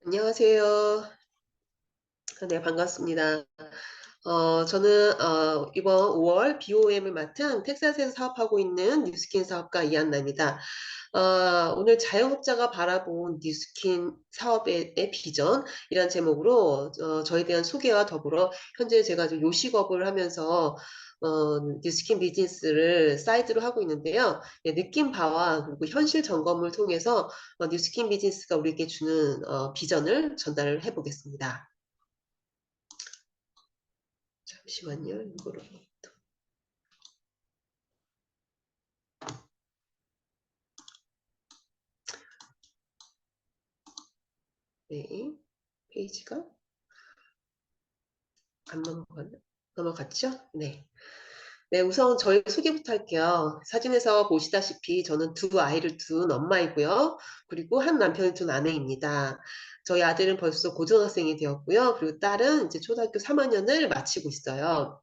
안녕하세요. 네, 반갑습니다. 저는 이번 5월 BOM을 맡은 텍사스에서 사업하고 있는 뉴스킨 사업가 이한나입니다. 오늘 자영업자가 바라본 뉴스킨 사업의 비전이라는 제목으로 저에 대한 소개와 더불어 현재 제가 좀 요식업을 하면서 뉴스킨 비즈니스를 사이드로 하고 있는데요. 네, 느낀 바와 그리고 현실 점검을 통해서 뉴스킨 비즈니스가 우리에게 주는 비전을 전달을 해보겠습니다. 잠시만요. 이거로. 네. 페이지가 안 넘어갔죠? 네. 네, 우선 저희 소개부터 할게요. 사진에서 보시다시피 저는 두 아이를 둔 엄마이고요. 그리고 한 남편을 둔 아내입니다. 저희 아들은 벌써 고등학생이 되었고요. 그리고 딸은 이제 초등학교 3학년을 마치고 있어요.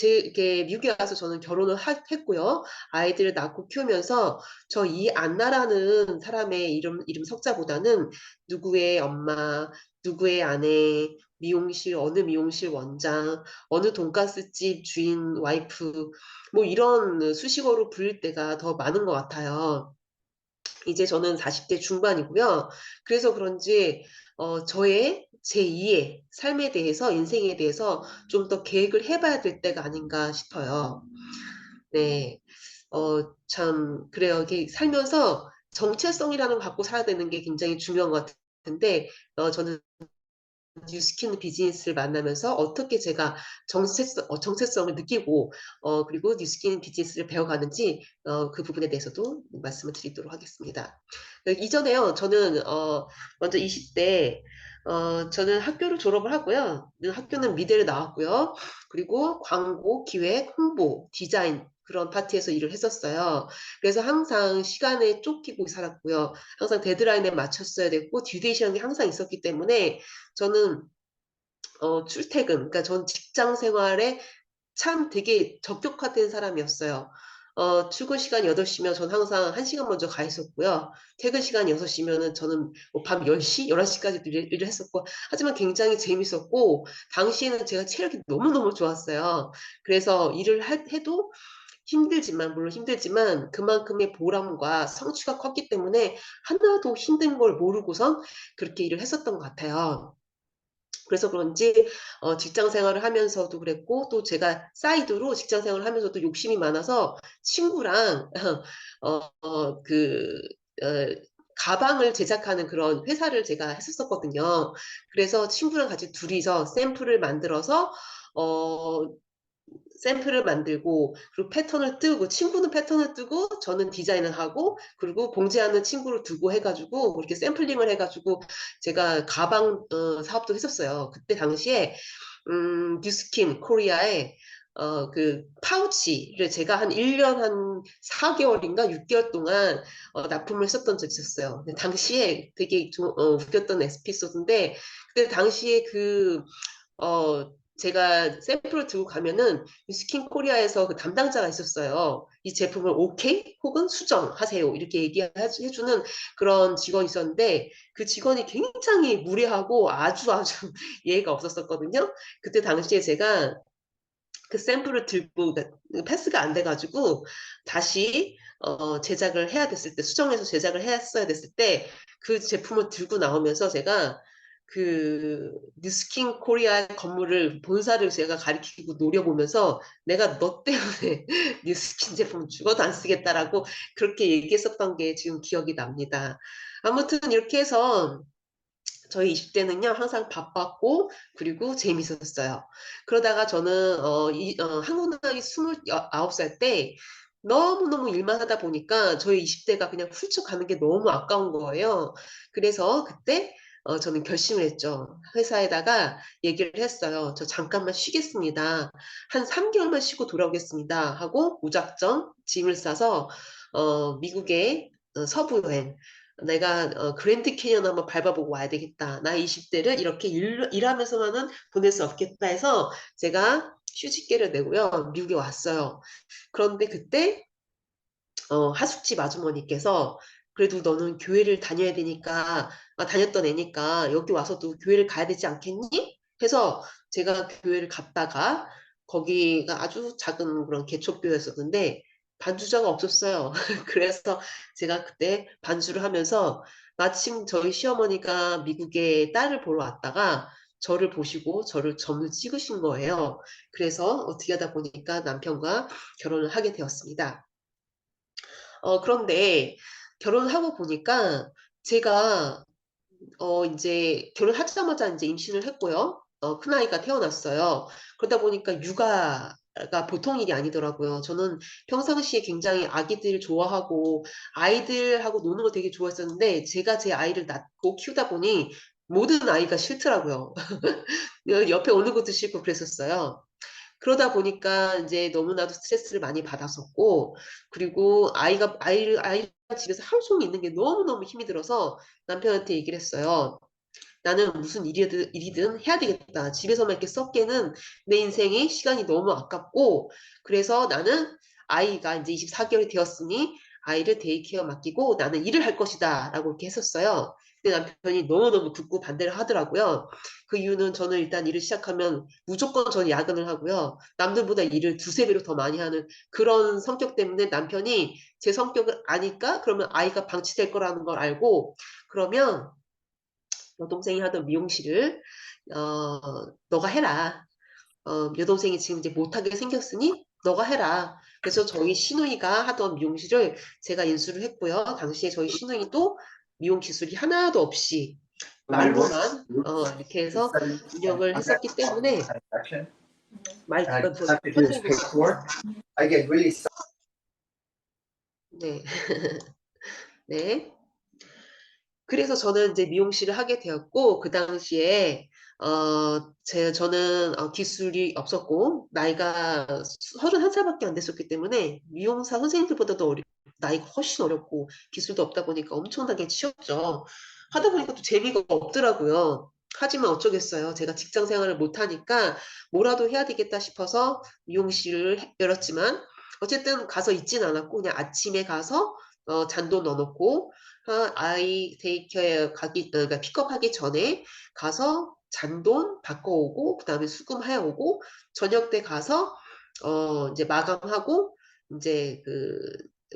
이게 미국에 와서 저는 결혼을 했고요. 아이들을 낳고 키우면서 저 이안나라는 사람의 이름 석자보다는 누구의 엄마, 누구의 아내, 어느 미용실 원장, 어느 돈가스집 주인 와이프, 뭐 이런 수식어로 부를 때가 더 많은 것 같아요. 이제 저는 40대 중반이고요. 그래서 그런지 저의 제2의 삶에 대해서 인생에 대해서 좀 더 계획을 해봐야 될 때가 아닌가 싶어요. 네. 참 그래요. 이렇게 살면서 정체성이라는 걸 갖고 살아야 되는 게 굉장히 중요한 것 같은데 저는 뉴스킨 비즈니스를 만나면서 어떻게 제가 정체성을 느끼고 그리고 뉴스킨 비즈니스를 배워가는지 그 부분에 대해서도 말씀을 드리도록 하겠습니다. 이전에요. 저는 먼저 20대 저는 학교를 졸업을 하고요. 학교는 미대를 나왔고요. 그리고 광고, 기획, 홍보, 디자인 그런 파트에서 일을 했었어요. 그래서 항상 시간에 쫓기고 살았고요. 항상 데드라인에 맞췄어야 됐고 듀레이션이 항상 있었기 때문에 저는 출퇴근, 그러니까 전 직장 생활에 참 되게 적격화된 사람이었어요. 출근 시간이 8시면 전 항상 1시간 먼저 가 있었고요. 퇴근 시간이 6시면은 저는 뭐밤 10시, 11시까지도 일을 했었고, 하지만 굉장히 재밌었고, 당시에는 제가 체력이 너무너무 좋았어요. 그래서 해도 물론 힘들지만 그만큼의 보람과 성취가 컸기 때문에 하나도 힘든 걸 모르고선 그렇게 일을 했었던 것 같아요. 그래서 그런지 직장 생활을 하면서도 그랬고 또 제가 사이드로 직장 생활을 하면서도 욕심이 많아서 친구랑 그 어, 가방을 제작하는 그런 회사를 제가 했었거든요. 그래서 친구랑 같이 둘이서 어, 샘플을 만들고 그리고 패턴을 뜨고 친구는 패턴을 뜨고 저는 디자인을 하고 그리고 봉제하는 친구를 두고 해가지고 그렇게 샘플링을 해가지고 제가 가방 사업도 했었어요. 그때 당시에 뉴스킨 코리아에 그 파우치를 제가 한 1년 한 4개월인가 6개월 동안 납품을 했었던 적이 있었어요. 근데 당시에 되게 좀 웃겼던 에피소드인데 그때 당시에 제가 샘플을 들고 가면은 스킨 코리아에서 그 담당자가 있었어요. 이 제품을 오케이 혹은 수정하세요. 이렇게 얘기해주는 그런 직원이 있었는데 그 직원이 굉장히 무례하고 아주 예의가 없었었거든요. 그때 당시에 제가 그 샘플을 들고 그러니까 패스가 안 돼가지고 다시 제작을 해야 됐을 때 수정해서 제작을 했어야 됐을 때 그 제품을 들고 나오면서 제가 그 뉴스킨 코리아 건물을 본사를 제가 가리키고 노려보면서 내가 너 때문에 뉴스킨 제품 죽어도 안 쓰겠다라고 그렇게 얘기했었던 게 지금 기억이 납니다. 아무튼 이렇게 해서 저희 20대는요, 항상 바빴고, 그리고 재밌었어요. 그러다가 저는, 한국 나이 29살 때, 너무너무 일만 하다 보니까 저희 20대가 그냥 훌쩍 가는 게 너무 아까운 거예요. 그래서 그때, 저는 결심을 했죠. 회사에다가 얘기를 했어요. 저 잠깐만 쉬겠습니다. 한 3개월만 쉬고 돌아오겠습니다. 하고 무작정 짐을 싸서, 미국의 서부 여행, 내가 그랜드 캐니언 한번 밟아보고 와야 되겠다. 나 20대를 이렇게 일하면서만은 보낼 수 없겠다 해서 제가 휴직계를 내고요. 미국에 왔어요. 그런데 그때 하숙집 아주머니께서 그래도 너는 교회를 다녀야 되니까, 다녔던 애니까 여기 와서도 교회를 가야 되지 않겠니? 해서 제가 교회를 갔다가 거기가 아주 작은 그런 개척교회였었는데 반주자가 없었어요. 그래서 제가 그때 반주를 하면서 마침 저희 시어머니가 미국에 딸을 보러 왔다가 저를 보시고 저를 점을 찍으신 거예요. 그래서 어떻게 하다 보니까 남편과 결혼을 하게 되었습니다. 그런데 결혼을 하고 보니까 제가 이제 결혼하자마자 이제 임신을 했고요. 큰아이가 태어났어요. 그러다 보니까 육아가 보통 일이 아니더라고요. 저는 평상시에 굉장히 아기들 좋아하고 아이들하고 노는 거 되게 좋아했었는데 제가 제 아이를 낳고 키우다 보니 모든 아이가 싫더라고요. 옆에 오는 것도 싫고 그랬었어요. 그러다 보니까 이제 너무나도 스트레스를 많이 받았었고, 그리고 아이가 집에서 하루 종일 있는 게 너무너무 힘이 들어서 남편한테 얘기를 했어요. 나는 무슨 일이든 해야 되겠다. 집에서만 이렇게 썩게는 내 인생이 시간이 너무 아깝고, 그래서 나는 아이가 이제 24개월이 되었으니 아이를 데이케어 맡기고 나는 일을 할 것이다. 라고 이렇게 했었어요. 근데 남편이 너무너무 극구 반대를 하더라고요. 그 이유는 저는 일단 일을 시작하면 무조건 저는 야근을 하고요. 남들보다 일을 두세 배로 더 많이 하는 그런 성격 때문에 남편이 제 성격을 아니까 그러면 아이가 방치될 거라는 걸 알고 그러면 여동생이 하던 미용실을 너가 해라. 여동생이 지금 이제 못하게 생겼으니 너가 해라. 그래서 저희 시누이가 하던 미용실을 제가 인수를 했고요. 당시에 저희 시누이도 미용 기술이 하나도 없이 말로만 이렇게 해서 운영을 했었기 때문에 천천히 네. 네. 그래서 저는 이제 미용실을 하게 되었고, 그 당시에, 저는 기술이 없었고, 나이가 31살밖에 안 됐었기 때문에, 미용사 선생님들보다도 나이가 훨씬 어렸고, 기술도 없다 보니까 엄청나게 치였죠. 하다 보니까 또 재미가 없더라고요. 하지만 어쩌겠어요. 제가 직장 생활을 못하니까 뭐라도 해야 되겠다 싶어서 미용실을 열었지만, 어쨌든 가서 있진 않았고, 그냥 아침에 가서 잔돈 넣어놓고, 아이 데이케어 그러니까 픽업하기 전에 가서 잔돈 바꿔오고, 그 다음에 수금해 오고, 저녁 때 가서, 이제 마감하고, 이제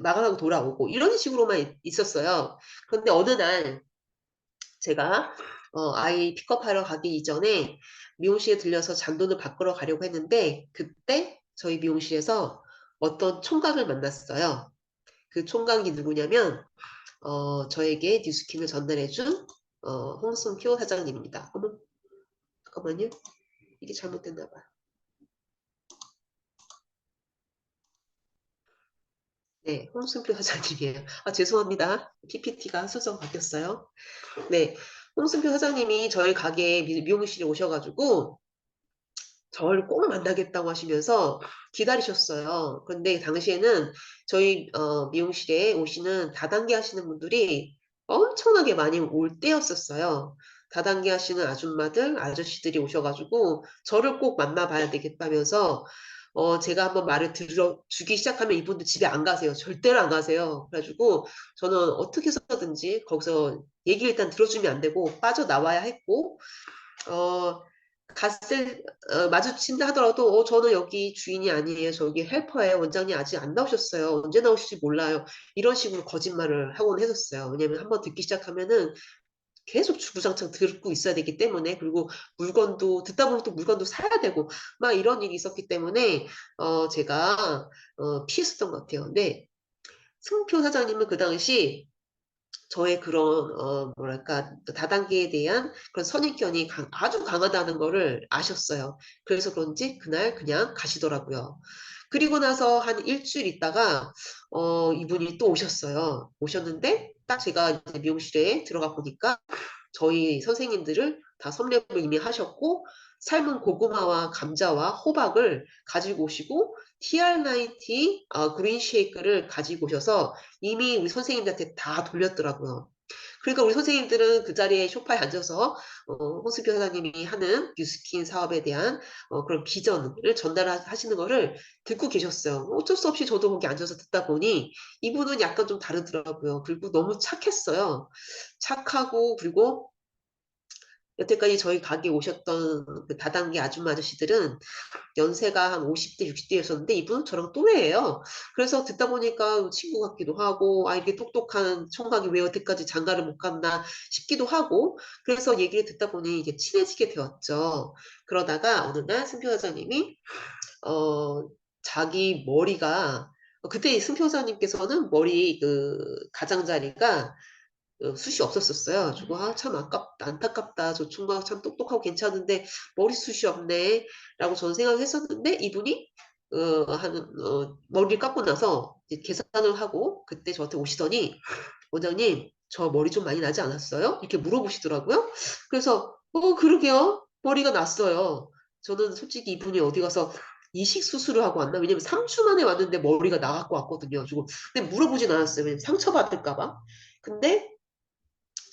마감하고 돌아오고, 이런 식으로만 있었어요. 그런데 어느 날, 제가, 아이 픽업하러 가기 이전에 미용실에 들려서 잔돈을 바꾸러 가려고 했는데, 그때 저희 미용실에서 어떤 총각을 만났어요. 그 총각이 누구냐면, 저에게 뉴스킨을 전달해준 홍순표 사장님입니다. 어머, 잠깐만요. 이게 잘못됐나 봐. 네, 홍순표 사장님이에요. 죄송합니다. PPT가 순서가 바뀌었어요. 네, 홍순표 사장님이 저희 가게 미용실에 오셔가지고 저를 꼭 만나겠다고 하시면서 기다리셨어요. 그런데 당시에는 저희 미용실에 오시는 다단계 하시는 분들이 엄청나게 많이 올 때였었어요. 다단계 하시는 아줌마들, 아저씨들이 오셔가지고 저를 꼭 만나봐야 되겠다면서 제가 한번 말을 들어주기 시작하면 이분들 집에 안 가세요. 절대로 안 가세요. 그래가지고 저는 어떻게 해서든지 거기서 얘기를 일단 들어주면 안 되고 빠져나와야 했고 어, 마주친다 하더라도, 저는 여기 주인이 아니에요. 저기 헬퍼예요. 원장님 아직 안 나오셨어요. 언제 나오실지 몰라요. 이런 식으로 거짓말을 하곤 했었어요. 왜냐면 한번 듣기 시작하면은 계속 주구장창 듣고 있어야 되기 때문에, 그리고 물건도, 듣다 보면 또 물건도 사야 되고, 막 이런 일이 있었기 때문에, 제가, 피했었던 것 같아요. 근데, 승표 사장님은 그 당시 저의 그런 뭐랄까 다단계에 대한 그런 선입견이 아주 강하다는 거를 아셨어요. 그래서 그런지 그날 그냥 가시더라고요. 그리고 나서 한 일주일 있다가 이분이 또 오셨어요. 오셨는데 딱 제가 이제 미용실에 들어가 보니까 저희 선생님들을 다 섭렵을 이미 하셨고 삶은 고구마와 감자와 호박을 가지고 오시고 TR90 그린 쉐이크를 가지고 오셔서 이미 우리 선생님들한테 다 돌렸더라고요. 그러니까 우리 선생님들은 그 자리에 소파에 앉아서 홍수표 사장님이 하는 뉴스킨 사업에 대한 그런 비전을 전달하시는 거를 듣고 계셨어요. 어쩔 수 없이 저도 거기 앉아서 듣다 보니 이분은 약간 좀 다르더라고요. 그리고 너무 착했어요. 착하고 그리고 여태까지 저희 가게 오셨던 그 다단계 아줌마 아저씨들은 연세가 한 50대, 60대였었는데 이분은 저랑 또래예요. 그래서 듣다 보니까 친구 같기도 하고 아 이게 똑똑한 총각이 왜 여태까지 장가를 못 갔나 싶기도 하고 그래서 얘기를 듣다 보니 이게 친해지게 되었죠. 그러다가 어느 날 승표 사장님이 어 자기 머리가 그때 승표 사장님께서는 머리 그 가장자리가 숱이 없었었어요. 가지고 '아 참 아깝다. 안타깝다. 저 총각 참 똑똑하고 괜찮은데 머리숱이 없네.'라고 저는 생각을 했었는데 이분이 머리를 감고 나서 이제 계산을 하고 그때 저한테 오시더니 "원장님 저 머리 좀 많이 나지 않았어요?" 이렇게 물어보시더라고요. 그래서 그러게요. 머리가 났어요." 저는 솔직히 이분이 어디 가서 이식 수술을 하고 왔나? 왜냐면 3주 만에 왔는데 머리가 나 갖고 왔거든요. 가지고 근데 물어보진 않았어요. 왜냐면 상처받을까 봐. 근데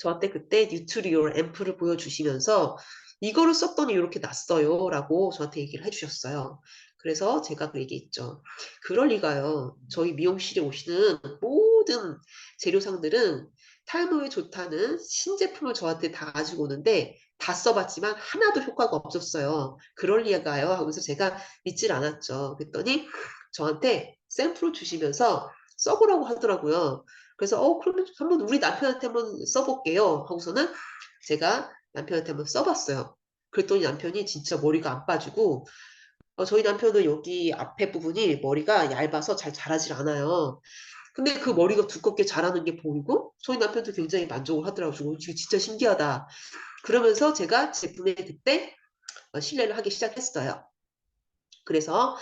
저한테 그때 뉴트리올 앰플을 보여주시면서 "이거를 썼더니 요렇게 났어요."라고 저한테 얘기를 해 주셨어요. 그래서 제가 그 얘기했죠. "그럴 리가요. 저희 미용실에 오시는 모든 재료상들은 탈모에 좋다는 신제품을 저한테 다 가지고 오는데 다 써 봤지만 하나도 효과가 없었어요. 그럴 리가요." 하면서 제가 믿질 않았죠. 그랬더니 저한테 샘플을 주시면서 써 보라고 하더라고요. 그래서 그러면 한번 우리 남편한테 한번 써 볼게요." 하고서는 제가 남편한테 한번 써 봤어요. 그랬더니 남편이 진짜 머리가 안 빠지고 저희 남편은 여기 앞에 부분이 머리가 얇아서 잘 자라질 않아요. 근데 그 머리가 두껍게 자라는 게 보이고 저희 남편도 굉장히 만족을 하더라고요. "이게 진짜 신기하다." 그러면서 제가 제품에 그때 신뢰를 하기 시작했어요. 그래서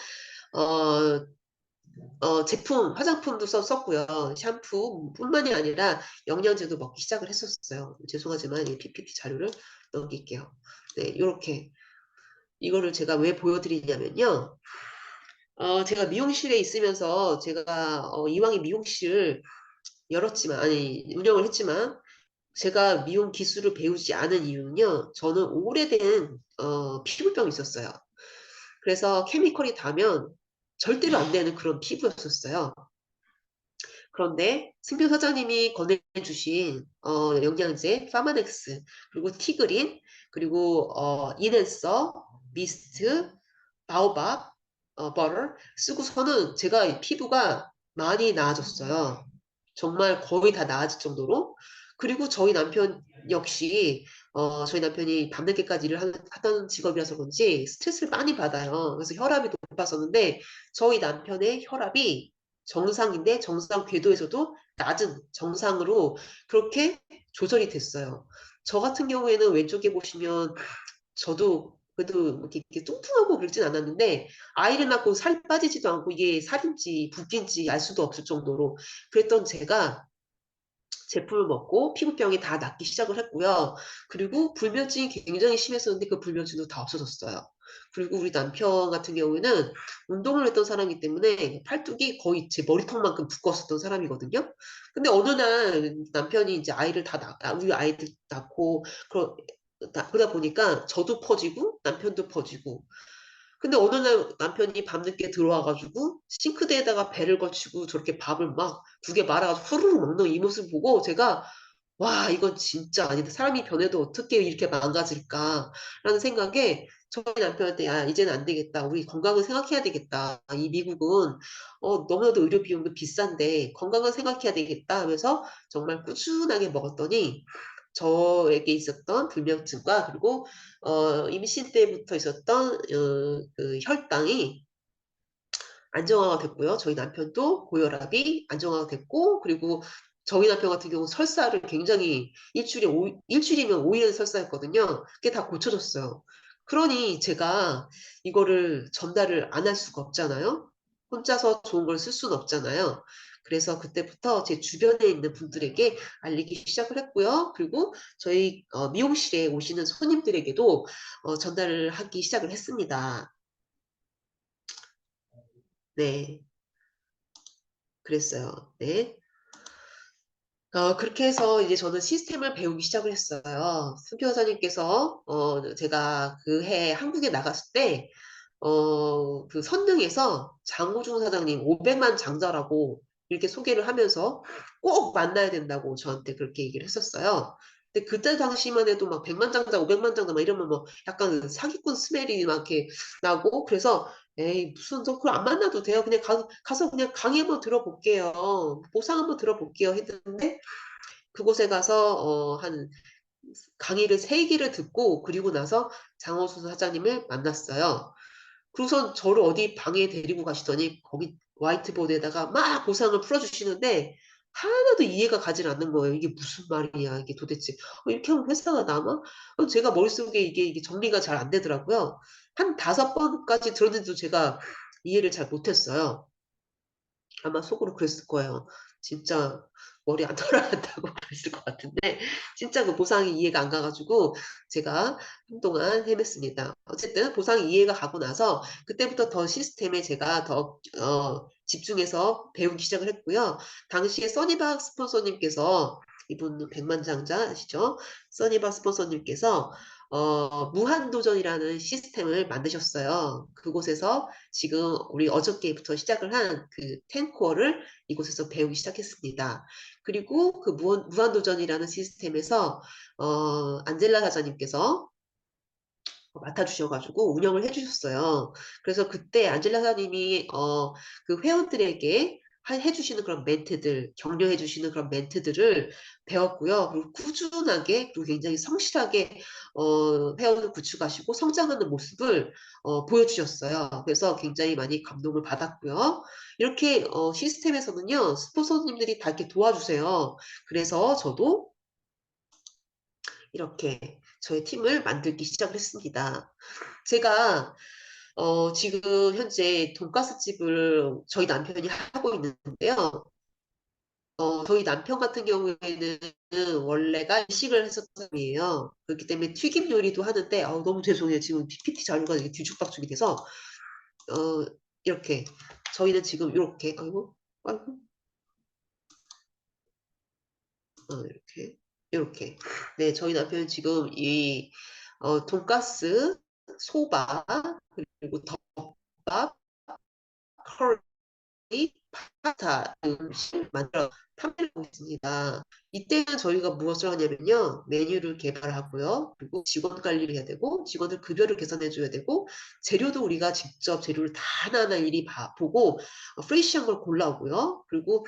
어 제품 화장품도 썼고요. 샴푸뿐만이 아니라 영양제도 먹기 시작을 했었어요. 죄송하지만 이 PPT 자료를 넘길게요. 네 요렇게 이거를 제가 왜 보여 드리냐면요. 제가 미용실에 있으면서 제가 이왕에 미용실을 열었지만 아니 운영을 했지만 제가 미용 기술을 배우지 않은 이유는요. 저는 오래된 피부병이 있었어요. 그래서 케미컬이 닿으면 절대로 안 되는 그런 피부였었어요. 그런데 승표 사장님이 권해주신 영양제 파마넥스 그리고 티그린 그리고 이낸서, 미스트, 바오밥, 버터 쓰고서는 제가 이 피부가 많이 나아졌어요. 정말 거의 다 나아질 정도로. 그리고 저희 남편 역시 저희 남편이 밤늦게까지 일을 하던 직업이라서 그런지 스트레스를 많이 받아요. 그래서 혈압이 높았었는데 저희 남편의 혈압이 정상인데 정상 궤도에서도 낮은 정상으로 그렇게 조절이 됐어요. 저 같은 경우에는 왼쪽에 보시면 저도 그래도 이렇게 뚱뚱하고 그러진 않았는데 아이를 낳고 살이 빠지지도 않고 이게 살인지 붓기인지 알 수도 없을 정도로 그랬던 제가 제품을 먹고 피부병이 다 낫기 시작을 했고요. 그리고 불면증이 굉장히 심했었는데 그 불면증도 다 없어졌어요. 그리고 우리 남편 같은 경우에는 운동을 했던 사람이기 때문에 팔뚝이 거의 제 머리통만큼 두꺼웠었던 사람이거든요. 근데 어느 날 남편이 인제 아이를 다 우리 아이들 낳고 그러다 보니까 저도 퍼지고 남편도 퍼지고 근데 어느 날 남편이 밤늦게 들어와 가지고 싱크대에다가 배를 걸치고 저렇게 밥을 막 두 개 말아 가지고 후루룩 먹는 이 모습을 보고 제가 '와 이건 진짜 아니다. 사람이 변해도 어떻게 이렇게 망가질까.'라는 생각에 저희 남편한테 "야 이제는 안 되겠다. 우리 건강을 생각해야 되겠다. 이 미국은 너무나도 의료 비용도 비싼데 건강을 생각해야 되겠다." 하면서 정말 꾸준하게 먹었더니 저에게 있었던 불면증과 그리고 임신 때부터 있었던 그 혈당이 안정화가 됐고요. 저희 남편도 고혈압이 안정화가 됐고 그리고 저희 남편 같은 경우는 설사를 굉장히 일주일이면 5 일은 설사였거든요. 그게 다 고쳐졌어요. 그러니 제가 이거를 전달을 안 할 수가 없잖아요. 혼자서 좋은 걸 쓸 수는 없잖아요. 그래서 그때부터 제 주변에 있는 분들에게 알리기 시작을 했고요. 그리고 저희 미용실에 오시는 손님들에게도 전달을 하기 시작을 했습니다. 네. 그랬어요. 네. 그렇게 해서 이제 저는 시스템을 배우기 시작을 했어요. 순표 여사님께서 제가 그 해 한국에 나갔을 때 그 선릉에서 장호중 사장님 500만 장자라고 이렇게 소개를 하면서 꼭 만나야 된다고 저한테 그렇게 얘기를 했었어요. 근데 그때 당시만 해도 막 100만 장자, 500만 장자 막 이러면 뭐 약간 사기꾼 스멜이 막 이렇게 나고 그래서 에이 무슨 저 그걸 안 만나도 돼요. 그냥 가서 그냥 강의 한번 들어볼게요. 보상 한번 들어볼게요. 했는데 그곳에 가서 한 강의를 3개를 듣고 그리고 나서 장호수 사장님을 만났어요. 그러고선 저를 어디 방에 데리고 가시더니 거기 화이트보드에다가 막 보상을 풀어주시는데 하나도 이해가 가질 않는 거예요. 이게 무슨 말이야, 이게 도대체. 이렇게 하면 회사가 남아? 제가 머릿속에 이게 정리가 잘 안 되더라고요. 한 5번까지 들었는데도 제가 이해를 잘 못했어요. 아마 속으로 그랬을 거예요. 진짜 머리 안 돌아간다고 그랬을 것 같은데 진짜 그 보상이 이해가 안 가가지고 제가 한동안 헤맸습니다. 어쨌든 보상이 이해가 가고 나서 그때부터 더 시스템에 제가 더 집중해서 배우기 시작을 했고요. 당시에 써니박 스폰서님께서 이분 백만장자시죠? 써니박 스폰서님께서 무한도전이라는 시스템을 만드셨어요. 그곳에서 지금 우리 어저께부터 시작을 한 그 10코어를 이곳에서 배우기 시작했습니다. 그리고 그 무한도전이라는 시스템에서 안젤라 사장님께서 맡아주셔가지고 운영을 해주셨어요. 그래서 그때 안젤라 사장님이 그 회원들에게 해주시는 그런 멘트들, 격려해주시는 그런 멘트들을 배웠고요. 그리고 꾸준하게 그리고 굉장히 성실하게 회원을 구축하시고 성장하는 모습을 보여주셨어요. 그래서 굉장히 많이 감동을 받았고요. 이렇게 시스템에서는요, 스폰서님들이 다 이렇게 도와주세요. 그래서 저도 이렇게 저의 팀을 만들기 시작을 했습니다. 제가 지금 현재 돈가스 집을 저희 남편이 하고 있는데요. 저희 남편 같은 경우에는 원래가 일식을 했었던 사람이에요. 그렇기 때문에 튀김 요리도 하는데 너무 죄송해요. 지금 PPT 자료가 이게 뒤죽박죽이 돼서 이렇게 저희는 지금 이렇게 아이고 이렇게 네 저희 남편은 지금 이 돈가스 소바 그리고 덮밥 커리 파스타 음식을 만들어 판매를 하고 있습니다. 이때는 저희가 무엇을 하냐면요. 메뉴를 개발하고요. 그리고 직원 관리를 해야 되고 직원들 급여를 계산해 줘야 되고 재료도 우리가 직접 재료를 다 하나하나 일일이 보고 프레시한 걸 골라오고요. 그리고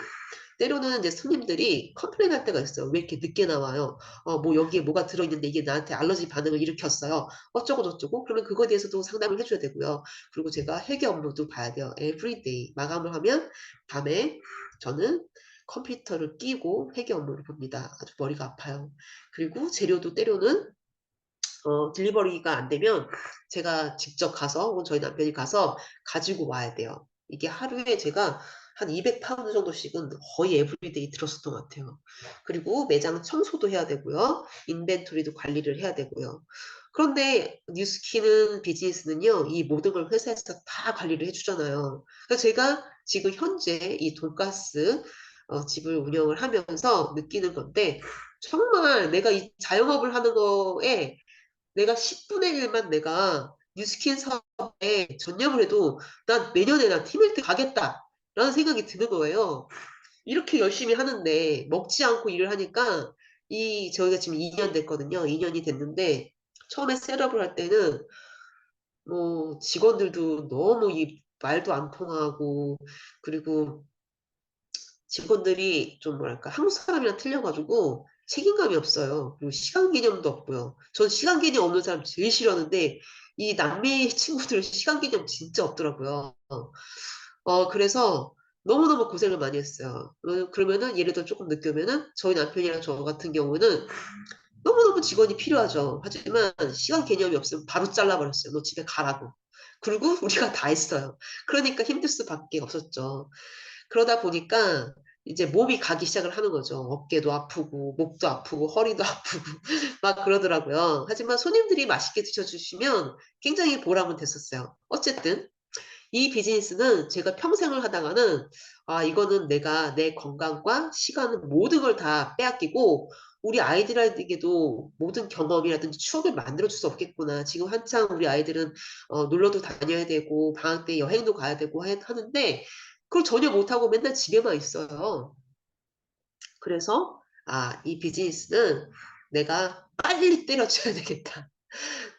때로는 이제 손님들이 컴플레인 할 때가 있어요. 왜 이렇게 늦게 나와요? 뭐 여기에 뭐가 들어있는데 이게 나한테 알러지 반응을 일으켰어요. 어쩌고 저쩌고. 그러면 그거에 대해서도 상담을 해줘야 되고요. 그리고 제가 회계 업무도 봐야 돼요. 에브리데이. 마감을 하면 밤에 저는 컴퓨터를 끼고 회계 업무를 봅니다. 아주 머리가 아파요. 그리고 재료도 때로는 딜리버리가 안 되면 제가 직접 가서 혹은 저희 남편이 가서 가지고 와야 돼요. 이게 하루에 제가 한 200파운드 정도씩은 거의 에브리데이 들었었던 것 같아요. 그리고 매장 청소도 해야 되고요. 인벤토리도 관리를 해야 되고요. 그런데 뉴스키는 비즈니스는요. 이 모든 걸 회사에서 다 관리를 해주잖아요. 그래서 제가 지금 현재 이 돈가스 집을 운영을 하면서 느끼는 건데 정말 내가 이 자영업을 하는 거에 내가 10분의 1만 내가 뉴스킨 사업에 전념을 해도 난 내년에 난 팀일드 가겠다라는 생각이 드는 거예요. 이렇게 열심히 하는데 먹지 않고 일을 하니까 저희가 지금 2년 됐거든요. 2년이 됐는데 처음에 셋업을 할 때는 뭐 직원들도 너무 이 말도 안 통하고 그리고 직원들이 좀 뭐랄까 한국 사람이랑 틀려가지고 책임감이 없어요. 그리고 시간 개념도 없고요. 전 시간 개념 없는 사람 제일 싫어하는데 이 남미 친구들은 시간 개념 진짜 없더라고요. 그래서 너무너무 고생을 많이 했어요. 그러면은 예를 들어 조금 늦게 오면은 저희 남편이랑 저 같은 경우는 너무너무 직원이 필요하죠. 하지만 시간 개념이 없으면 바로 잘라버렸어요. 너 집에 가라고. 그리고 우리가 다 했어요. 그러니까 힘들 수밖에 없었죠. 그러다 보니까 이제 몸이 가기 시작을 하는 거죠. 어깨도 아프고 목도 아프고 허리도 아프고 막 그러더라고요. 하지만 손님들이 맛있게 드셔주시면 굉장히 보람은 됐었어요. 어쨌든 이 비즈니스는 제가 평생을 하다가는 아, 이거는 내가 내 건강과 시간을 모든 걸 다 빼앗기고 우리 아이들에게도 모든 경험이라든지 추억을 만들어 줄 수 없겠구나. 지금 한창 우리 아이들은 놀러도 다녀야 되고 방학 때 여행도 가야 되고 하는데 그걸 전혀 못하고 맨날 집에만 있어요. 그래서 아, 이 비즈니스는 내가 빨리 때려쳐야 되겠다.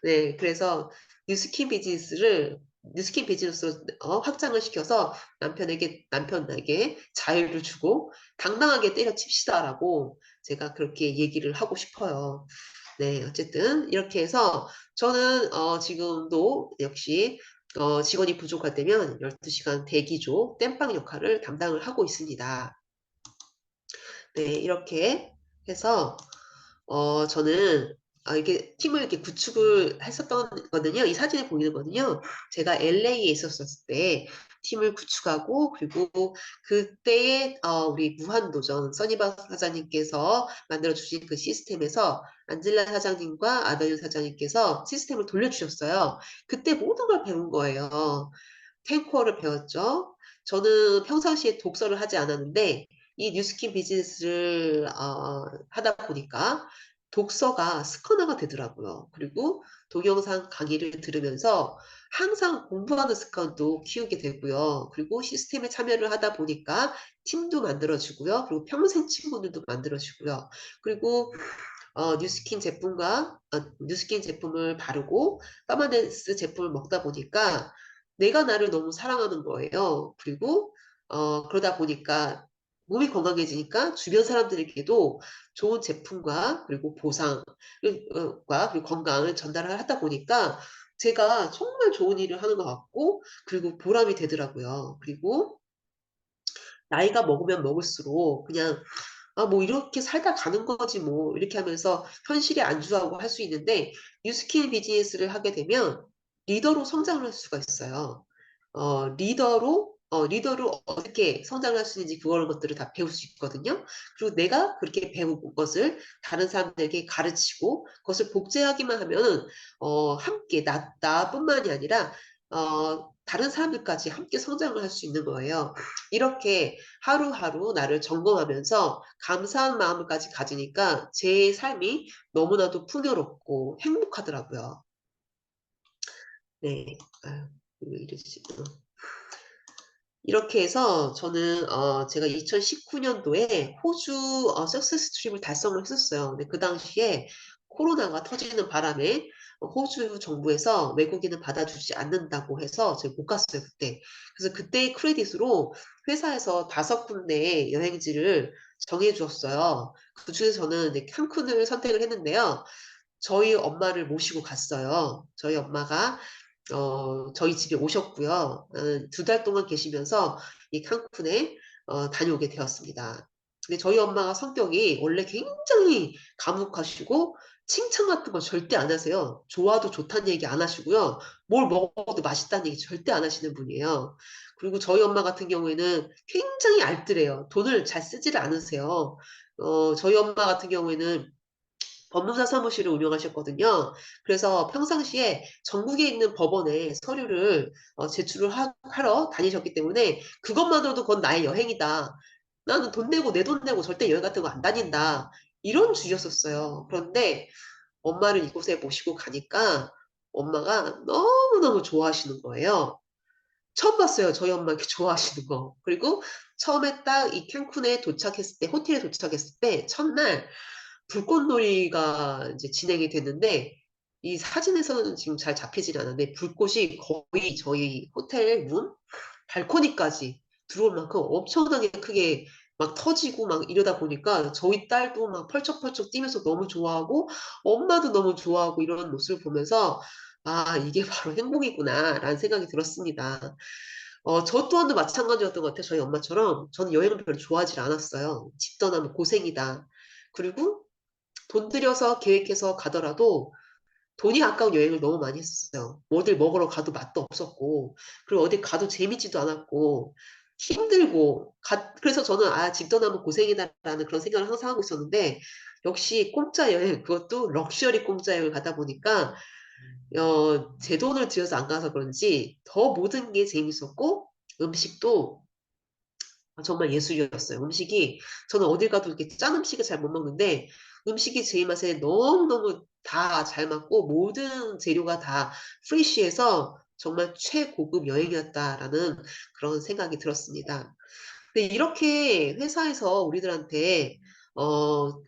네, 그래서 뉴스킨 비즈니스로 확장을 시켜서 남편에게 자유를 주고 당당하게 때려칩시다라고 제가 그렇게 얘기를 하고 싶어요. 네, 어쨌든 이렇게 해서 저는 지금도 역시 직원이 부족할 때면 12시간 대기조 땜빵 역할을 담당을 하고 있습니다. 네, 이렇게 해서 저는 이렇게 팀을 이렇게 구축을 했었던 거든요. 이 사진에 보이는 거는요. 제가 LA에 있었을 때 팀을 구축하고 그리고 그때의 우리 무한도전 써니바 사장님께서 만들어 주신 그 시스템에서 안젤라 사장님과 아더윤 사장님께서 시스템을 돌려주셨어요. 그때 모든 걸 배운 거예요. 탱코어를 배웠죠. 저는 평상시에 독서를 하지 않았는데 이 뉴스킨 비즈니스를 하다 보니까 독서가 습관화가 되더라고요. 그리고 동영상 강의를 들으면서 항상 공부하는 습관도 키우게 되고요. 그리고 시스템에 참여를 하다 보니까 팀도 만들어지고요. 그리고 평생 친구들도 만들어지고요. 그리고 뉴스킨 제품을 바르고 파마덴스 제품을 먹다 보니까 내가 나를 너무 사랑하는 거예요. 그리고 그러다 보니까 몸이 건강해지니까 주변 사람들에게도 좋은 제품과 그리고 보상과 그리고 건강을 전달을 하다 보니까 제가 정말 좋은 일을 하는 것 같고 그리고 보람이 되더라고요. 그리고 나이가 먹으면 먹을수록 그냥 아, 뭐 이렇게 살다 가는 거지 뭐 이렇게 하면서 현실에 안주하고 할 수 있는데 뉴스킬 비즈니스를 하게 되면 리더로 성장을 할 수가 있어요. 리더로 어떻게 성장을 할 수 있는지 그런 것들을 다 배울 수 있거든요. 그리고 내가 그렇게 배운 것을 다른 사람들에게 가르치고 그것을 복제하기만 하면은 함께 나뿐만이 아니라 다른 사람들까지 함께 성장을 할 수 있는 거예요. 이렇게 하루하루 나를 점검하면서 감사한 마음을까지 가지니까 제 삶이 너무나도 풍요롭고 행복하더라고요. 네. 아유, 왜 이러지? 이렇게 해서 저는 제가 2019년도에 호주 석세스 트립을 달성을 했었어요. 근데 그 당시에 코로나가 터지는 바람에 호주 정부에서 외국인을 받아주지 않는다고 해서 제가 못 갔어요, 그때. 그래서 그때의 크레딧으로 회사에서 5군데의 여행지를 정해 주었어요. 그중에서 저는 이제 칸쿤을 선택을 했는데요. 저희 엄마를 모시고 갔어요. 저희 엄마가 저희 집에 오셨고요. 2달 동안 계시면서 이 칸쿤에 다녀오게 되었습니다. 근데 저희 엄마가 성격이 원래 굉장히 감옥하시고 칭찬 같은 거 절대 안 하세요. 좋아도 좋다는 얘기 안 하시고요. 뭘 먹어도 맛있다는 얘기 절대 안 하시는 분이에요. 그리고 저희 엄마 같은 경우에는 굉장히 알뜰해요. 돈을 잘 쓰지를 않으세요. 저희 엄마 같은 경우에는 법무사 사무실을 운영하셨거든요. 그래서 평상시에 전국에 있는 법원에 서류를 제출을 하러 다니셨기 때문에 그것만으로도 그건 나의 여행이다. 나는 돈 내고 내 돈 내고 절대 여행 같은 거 안 다닌다. 이런 주의였었어요. 그런데 엄마를 이곳에 모시고 가니까 엄마가 너무너무 좋아하시는 거예요. 처음 봤어요. 저희 엄마 이렇게 좋아하시는 거. 그리고 처음에 딱 이 캔쿤에 도착했을 때, 호텔에 도착했을 때, 첫날 불꽃놀이가 이제 진행이 됐는데, 이 사진에서는 지금 잘 잡히질 않았는데, 불꽃이 거의 저희 호텔 문, 발코니까지 들어올 만큼 엄청나게 크게 막 터지고 막 이러다 보니까 저희 딸도 막 펄쩍펄쩍 뛰면서 너무 좋아하고, 엄마도 너무 좋아하고 이런 모습을 보면서, 아, 이게 바로 행복이구나라는 생각이 들었습니다. 저 또한도 마찬가지였던 것 같아요. 저희 엄마처럼. 저는 여행을 별로 좋아하지 않았어요. 집 떠나면 고생이다. 그리고 돈 들여서 계획해서 가더라도 돈이 아까운 여행을 너무 많이 했었어요. 어딜 먹으러 가도 맛도 없었고, 그리고 어디 가도 재밌지도 않았고, 힘들고, 그래서 저는 아, 집 떠나면 고생이다라는 그런 생각을 항상 하고 있었는데, 역시 공짜 여행, 그것도 럭셔리 공짜 여행을 가다 보니까 제 돈을 들여서 안 가서 그런지 더 모든 게 재밌었고 음식도 정말 예술이었어요. 음식이 저는 어딜 가도 이렇게 짠 음식을 잘 못 먹는데 음식이 제 입맛에 너무너무 다 잘 맞고 모든 재료가 다 프레시해서 정말 최고급 여행이었다라는 그런 생각이 들었습니다. 근데 이렇게 회사에서 우리들한테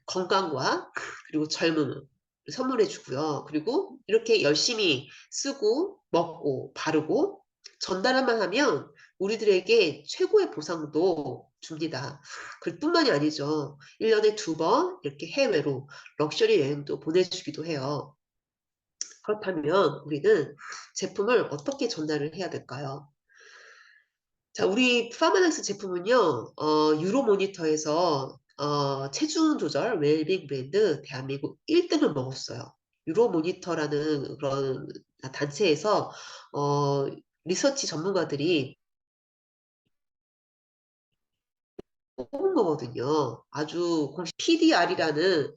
건강과 그리고 젊음을 선물해 주고요. 그리고 이렇게 열심히 쓰고 먹고 바르고 전달만 하면 우리들에게 최고의 보상도 줍니다. 그뿐만이 아니죠. 1년에 2번 이렇게 해외로 럭셔리 여행도 보내주기도 해요. 그렇다면 우리는 제품을 어떻게 전달을 해야 될까요? 자, 우리 파마넥스 제품은요, 유로 모니터에서 체중 조절 웰빙 브랜드 대한민국 1등을 먹었어요. 유로 모니터라는 그런 단체에서 어, 리서치 전문가들이 뽑은 거거든요. 아주 공식 PDR이라는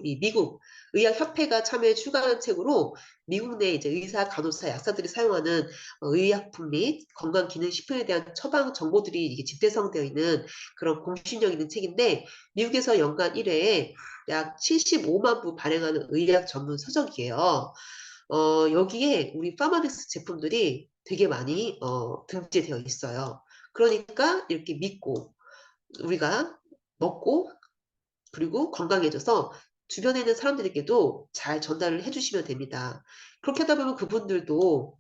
이 미국 의학협회가 참여해 출간한 책으로 미국 내 이제 의사, 간호사, 약사들이 사용하는 의약품 및 건강기능식품에 대한 처방 정보들이 이게 집대성되어 있는 그런 공신력 있는 책인데 미국에서 연간 1회에 약 75만 부 발행하는 의학 전문 서적이에요. 여기에 우리 파마덱스 제품들이 되게 많이 등재되어 있어요. 그러니까 이렇게 믿고 우리가 먹고 그리고 건강해져서 주변에 있는 사람들에게도 잘 전달을 해 주시면 됩니다. 그렇게 하다 보면 그분들도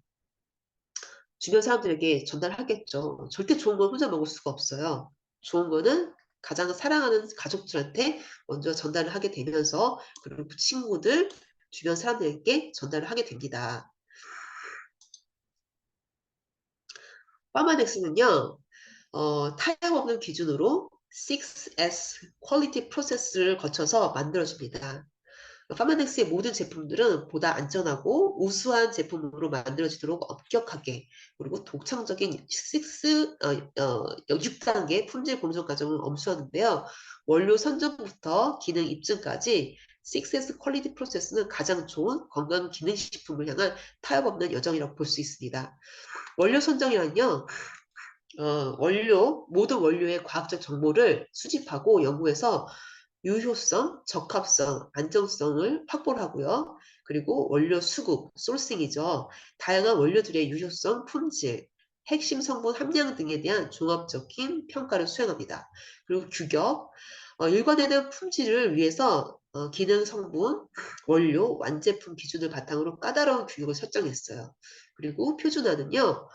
주변 사람들에게 전달하겠죠. 절대 좋은 건 혼자 먹을 수가 없어요. 좋은 거는 가장 사랑하는 가족들한테 먼저 전달을 하게 되면서 그리고 그 친구들, 주변 사람들에게 전달을 하게 됩니다. 파마덱스는요. 타협 없는 기준으로 6S 퀄리티 프로세스를 거쳐서 만들어집니다. 파마넥스의 모든 제품들은 보다 안전하고 우수한 제품으로 만들어지도록 엄격하게 그리고 독창적인 6단계 품질 공정 과정을 엄수하는데요. 원료 선정부터 기능 입증까지 6S 퀄리티 프로세스는 가장 좋은 건강 기능식품을 향한 타협 없는 여정이라고 볼 수 있습니다. 원료 선정이란요. 모든 원료의 과학적 정보를 수집하고 연구해서 유효성, 적합성, 안정성을 확보를 하고요. 그리고 원료 수급, 소싱이죠. 다양한 원료들의 유효성, 품질, 핵심 성분 함량 등에 대한 종합적인 평가를 수행합니다. 그리고 규격, 일관되는 품질을 위해서 기능 성분, 원료, 완제품 기준을 바탕으로 까다로운 규격을 설정했어요. 그리고 표준화는요.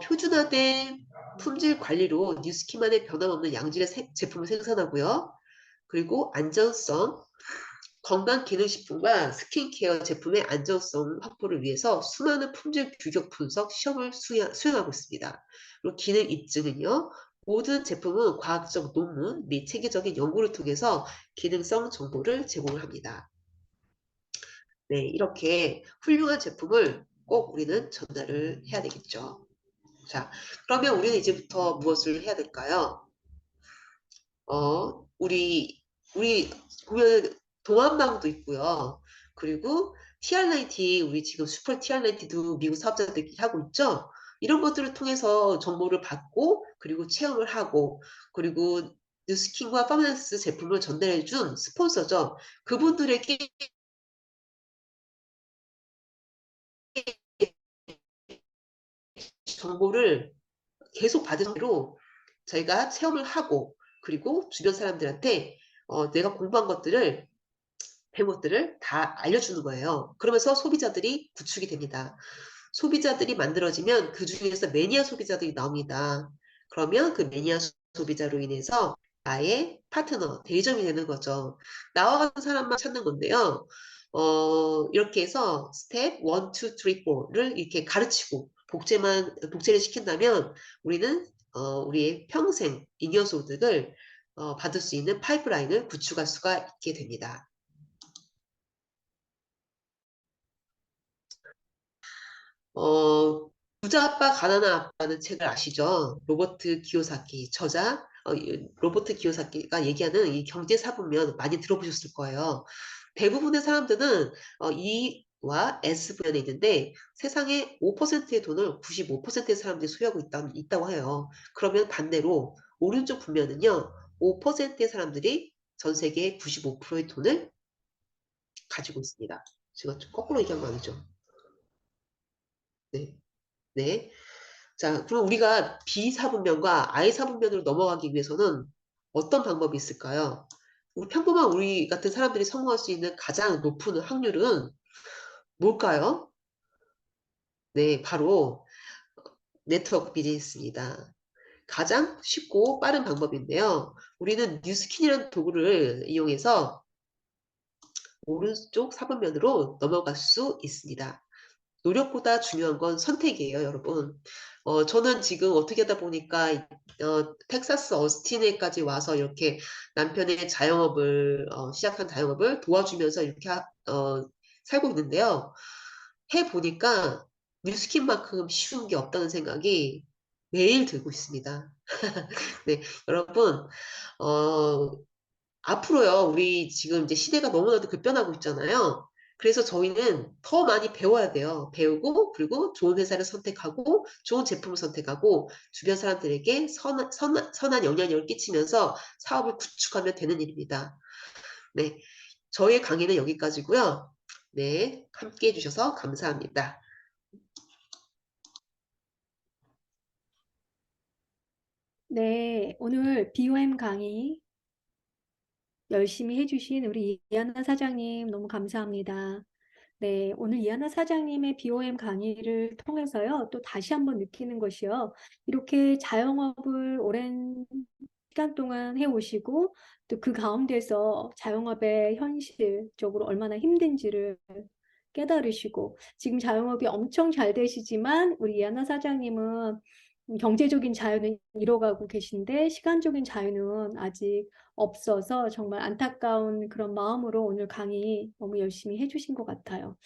표준화된 품질 관리로 뉴스키만의 변함없는 양질의 제품을 생산하고요. 그리고 안전성, 건강기능식품과 스킨케어 제품의 안전성 확보를 위해서 수많은 품질 규격 분석 시험을 수행하고 있습니다. 그리고 기능 입증은요. 모든 제품은 과학적 논문 및 체계적인 연구를 통해서 기능성 정보를 제공을 합니다. 네, 이렇게 훌륭한 제품을 꼭 우리는 전달을 해야 되겠죠. 자, 그러면 우리는 이제부터 무엇을 해야 될까요? 우리 보면 동안망도 있고요. 그리고 TR90 우리 지금 슈퍼 TR90도 미국 사업자들끼리 하고 있죠. 이런 것들을 통해서 정보를 받고 그리고 체험을 하고 그리고 뉴스킨과 파마스 제품을 전달해 준 스폰서죠. 그분들에게 정보를 계속 받은 대로 저희가 체험을 하고 그리고 주변 사람들한테 내가 공부한 것들을 배운 것들을 다 알려주는 거예요. 그러면서 소비자들이 구축이 됩니다. 소비자들이 만들어지면 그 중에서 매니아 소비자들이 나옵니다. 그러면 그 매니아 소비자로 인해서 나의 파트너, 대리점이 되는 거죠. 나와 같은 사람만 찾는 건데요. 이렇게 해서 스텝 1, 2, 3, 4를 이렇게 가르치고 복제를 시킨다면 우리는 우리의 평생 잉여 소득을 받을 수 있는 파이프라인을 구축할 수가 있게 됩니다. 부자 아빠 가난한 아빠는 책을 아시죠? 로버트 기요사키 저자 로버트 기요사키가 얘기하는 이 경제사 보면 많이 들어보셨을 거예요. 대부분의 사람들은 이 S 분야에 있는데 세상에 5%의 돈을 95%의 사람들이 소유하고 있다고 해요. 그러면 반대로 오른쪽 분면은요. 5%의 사람들이 전 세계의 95%의 돈을 가지고 있습니다. 제가 좀 거꾸로 얘기한 거 아니죠? 네. 네. 자, 그럼 우리가 B사분면과 I사분면으로 넘어가기 위해서는 어떤 방법이 있을까요? 평범한 우리 같은 사람들이 성공할 수 있는 가장 높은 확률은 뭘까요? 네, 바로 네트워크 비즈니스입니다. 가장 쉽고 빠른 방법인데요. 우리는 뉴스킨이라는 도구를 이용해서 오른쪽 사분면으로 넘어갈 수 있습니다. 노력보다 중요한 건 선택이에요, 여러분. 저는 지금 어떻게 하다 보니까 텍사스 어스틴에까지 와서 이렇게 남편의 자영업을 시작한 자영업을 도와주면서 이렇게 살고 있는데요. 해 보니까 뉴스킨만큼 쉬운 게 없다는 생각이 매일 들고 있습니다. 네, 여러분, 어, 앞으로요, 우리 지금 이제 시대가 너무나도 급변하고 있잖아요. 그래서 저희는 더 많이 배워야 돼요. 배우고, 그리고 좋은 회사를 선택하고, 좋은 제품을 선택하고, 주변 사람들에게 선한 영향력을 끼치면서 사업을 구축하면 되는 일입니다. 네. 저의 강의는 여기까지고요. 네. 함께 해주셔서 감사합니다. 네, 오늘 BOM 강의 열심히 해주신 우리 이하나 사장님 너무 감사합니다. 네, 오늘 이하나 사장님의 BOM 강의를 통해서요, 또 다시 한번 느끼는 것이요. 이렇게 자영업을 오랜 시간 동안 해오시고, 또 그 가운데서 자영업의 현실적으로 얼마나 힘든지를 깨달으시고, 지금 자영업이 엄청 잘 되시지만, 우리 이하나 사장님은 경제적인 자유는 이뤄가고 계신데, 시간적인 자유는 아직 없어서 정말 안타까운 그런 마음으로 오늘 강의 너무 열심히 해주신 것 같아요.